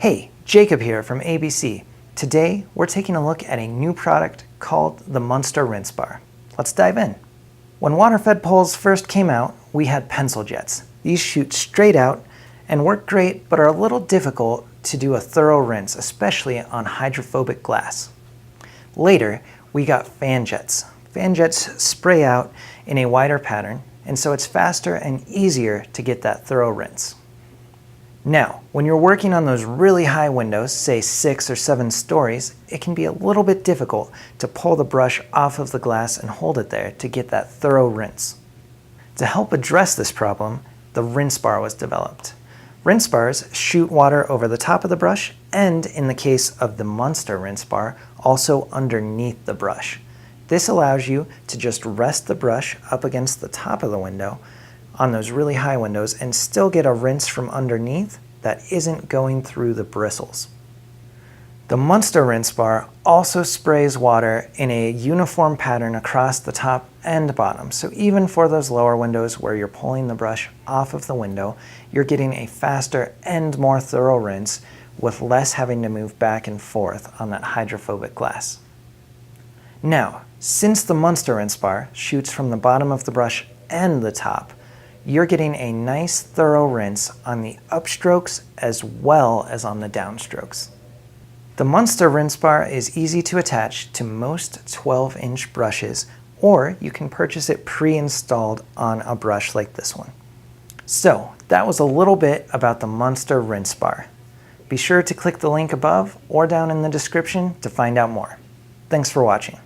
Hey, Jacob here from ABC. Today, we're taking a look at a new product called the Monster Rinse Bar. Let's dive in. When WaterFed poles first came out, we had pencil jets. These shoot straight out and work great, but are a little difficult to do a thorough rinse, especially on hydrophobic glass. Later, we got fan jets. Fan jets spray out in a wider pattern, and so it's faster and easier to get that thorough rinse. Now, when you're working on those really high windows, say 6 or 7 stories, it can be a little bit difficult to pull the brush off of the glass and hold it there to get that thorough rinse. To help address this problem, the rinse bar was developed. Rinse bars shoot water over the top of the brush and, in the case of the Monster Rinse Bar, also underneath the brush. This allows you to just rest the brush up against the top of the window on those really high windows and still get a rinse from underneath that isn't going through the bristles. The Monster Rinse Bar also sprays water in a uniform pattern across the top and bottom. So even for those lower windows where you're pulling the brush off of the window, you're getting a faster and more thorough rinse with less having to move back and forth on that hydrophobic glass. Now, since the Monster Rinse Bar shoots from the bottom of the brush and the top, you're getting a nice thorough rinse on the upstrokes as well as on the downstrokes. The Monster Rinse Bar is easy to attach to most 12-inch brushes, or you can purchase it pre-installed on a brush like this one. So that was a little bit about the Monster Rinse Bar. Be sure to click the link above or down in the description to find out more. Thanks for watching.